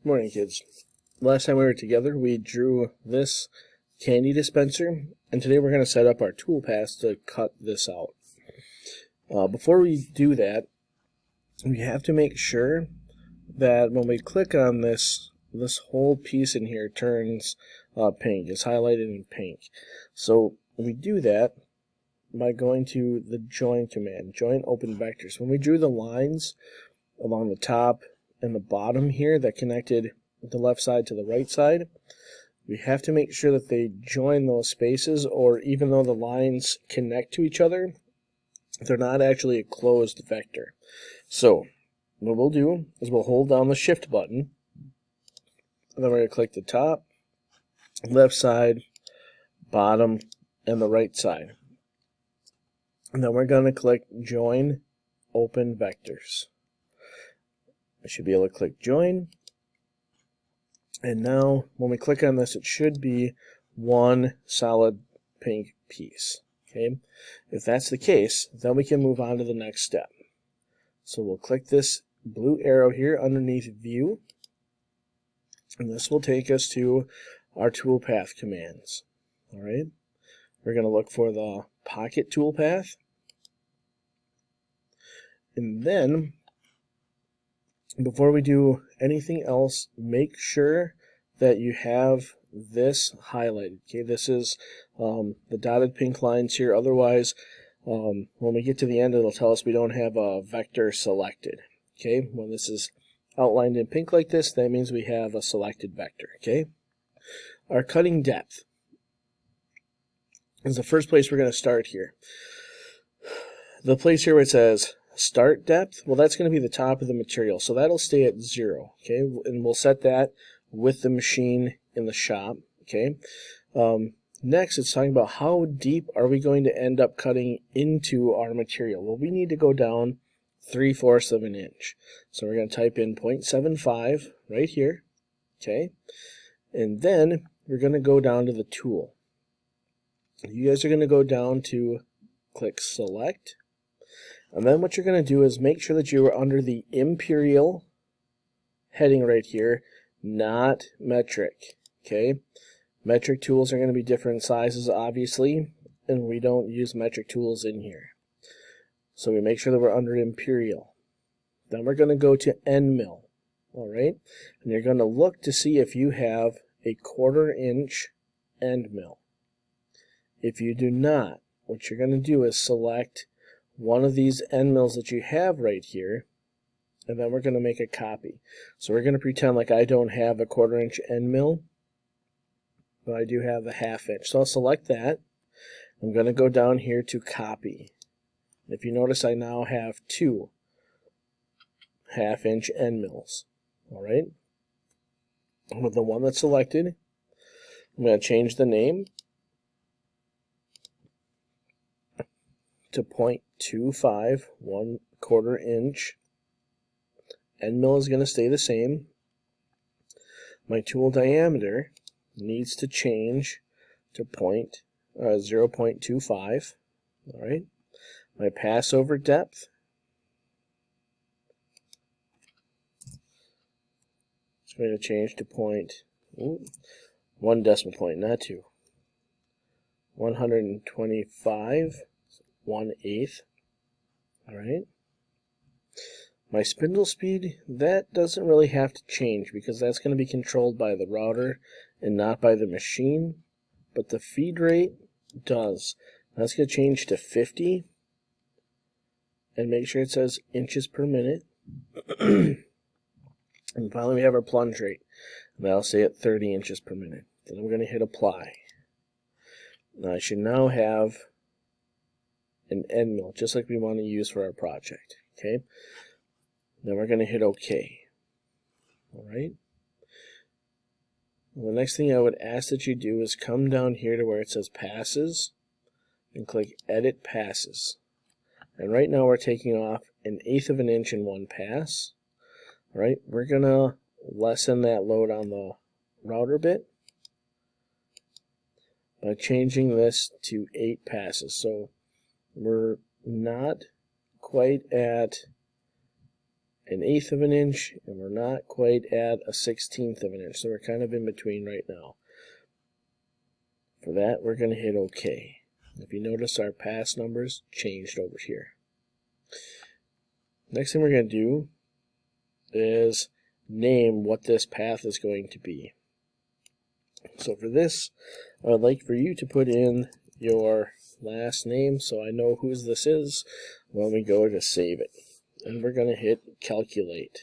Morning, kids. Last time we were together, we drew this candy dispenser, and today we're going to set up our Toolpaths to cut this out. Before we do that, we have to make sure that when we click on this whole piece in here turns pink. It's highlighted in pink. So we do that by going to the join command, join open vectors. When we drew the lines along the top and the bottom here that connected the left side to the right side, we have to make sure that they join those spaces, or even though the lines connect to each other, they're not actually a closed vector. So what we'll do is we'll hold down the shift button, and then we're going to click the top, left side, bottom, and the right side. And then we're going to click join open vectors. I should be able to click join. And now when we click on this, it should be one solid pink piece. Okay? If that's the case, then we can move on to the next step. So we'll click this blue arrow here underneath view, and this will take us to our toolpath commands. All right? We're going to look for the pocket toolpath, and then before we do anything else, make sure that you have this highlighted. Okay, this is the dotted pink lines here. Otherwise, when we get to the end, it'll tell us we don't have a vector selected. Okay, when this is outlined in pink like this, that means we have a selected vector. Okay, our cutting depth is the first place we're going to start here. The place here where it says start depth, well, that's going to be the top of the material, so that'll stay at 0. Okay, and we'll set that with the machine in the shop. Okay, next it's talking about how deep are we going to end up cutting into our material. Well, we need to go down 3/4 of an inch, so we're going to type in 0.75 right here. Okay, and then we're going to go down to the tool. You guys are going to go down to click select. And then what you're going to do is make sure that you are under the imperial heading right here, not metric. Okay, metric tools are going to be different sizes, obviously, and we don't use metric tools in here. So we make sure that we're under imperial. Then we're going to go to end mill. All right, and you're going to look to see if you have a 1/4 inch end mill. If you do not, what you're going to do is select one of these end mills that you have right here, and then we're going to make a copy. So we're going to pretend like I don't have a 1/4 inch end mill, but I do have a 1/2 inch. So I'll select that. I'm going to go down here to copy. If you notice, I now have 2 1/2 inch end mills. All right. With the one that's selected, I'm going to change the name to 0.25, 1/4 inch. End mill is going to stay the same. My tool diameter needs to change to 0.25. All right. My passover depth is going to change to 1 decimal point, not 2. 125. 1/8. All right. My spindle speed, that doesn't really have to change because that's going to be controlled by the router and not by the machine, but the feed rate does. That's going to change to 50, and make sure it says inches per minute. And finally we have our plunge rate, and that'll stay at 30 inches per minute. Then I'm going to hit apply. Now I should now have an end mill, just like we want to use for our project. Okay, then we're going to hit OK. All right. Well, the next thing I would ask that you do is come down here to where it says passes and click edit passes. And right now we're taking off 1/8 of an inch in one pass. All right, we're going to lessen that load on the router bit by changing this to 8 passes. So we're not quite at 1/8 of an inch, and we're not quite at a 1/16 of an inch, so we're kind of in between right now. For that, we're going to hit OK. If you notice, our pass numbers changed over here. Next thing we're going to do is name what this path is going to be. So for this, I would like for you to put in your last name so I know whose this is when we go to save it. And we're going to hit calculate.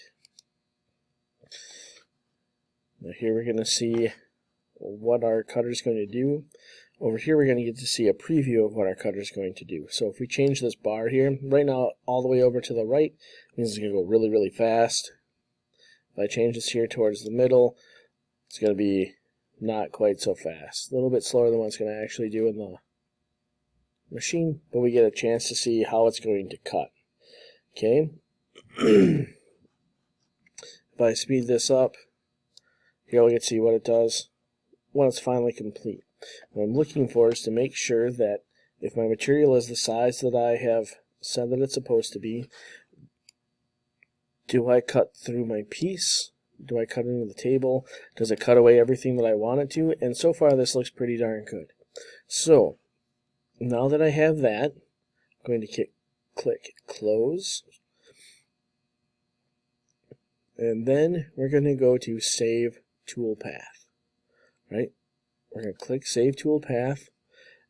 Now here we're going to see what our cutter is going to do. Over here we're going to get to see a preview of what our cutter is going to do. So if we change this bar here, right now all the way over to the right, means it's going to go really, really fast. If I change this here towards the middle, it's going to be not quite so fast. A little bit slower than what it's going to actually do in the machine, but we get a chance to see how it's going to cut. Okay. If I speed this up, here we can see what it does when it's finally complete. What I'm looking for is to make sure that if my material is the size that I have said that it's supposed to be, do I cut through my piece? Do I cut into the table? Does it cut away everything that I want it to? And so far this looks pretty darn good. So now that I have that, I'm going to click close. And then we're going to go to save toolpath. Right? We're going to click Save Toolpath,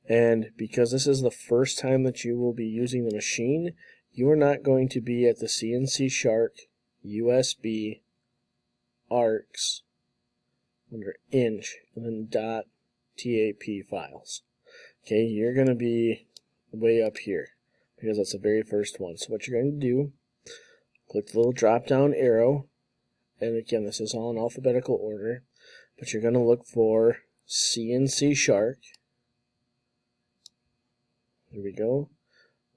and because this is the first time that you will be using the machine, you are not going to be at the CNC Shark USB arcs under inch and then .tap files. Okay, you're going to be way up here because that's the very first one. So what you're going to do, click the little drop down arrow, and again this is all in alphabetical order, but you're going to look for CNC Shark. There we go.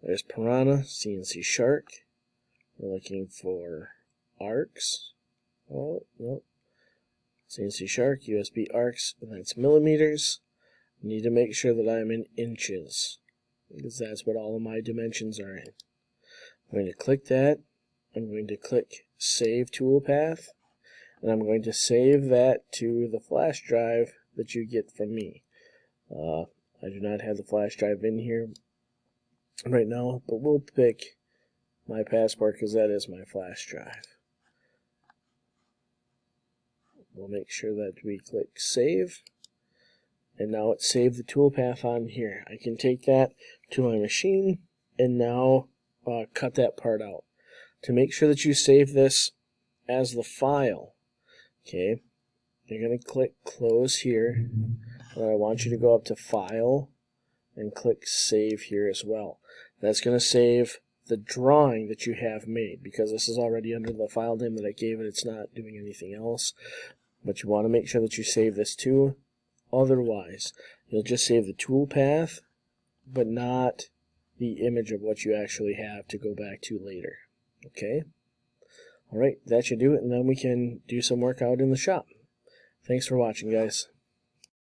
There's Piranha, CNC Shark. We're looking for arcs. Oh, no. CNC Shark, USB arcs, and that's millimeters. I need to make sure that I'm in inches, because that's what all of my dimensions are in. I'm going to click that. I'm going to click Save Toolpath, and I'm going to save that to the flash drive that you get from me. I do not have the flash drive in here right now, but we'll pick my passport because that is my flash drive. We'll make sure that we click save, and now it's saved the toolpath on here. I can take that to my machine and now cut that part out. To make sure that you save this as the file, okay, you're going to click close here, and I want you to go up to file and click save here as well. That's going to save the drawing that you have made, because this is already under the file name that I gave it. It's not doing anything else, but you want to make sure that you save this too. Otherwise, you'll just save the toolpath, but not the image of what you actually have to go back to later. Okay? Alright, that should do it, and then we can do some work out in the shop. Thanks for watching, guys.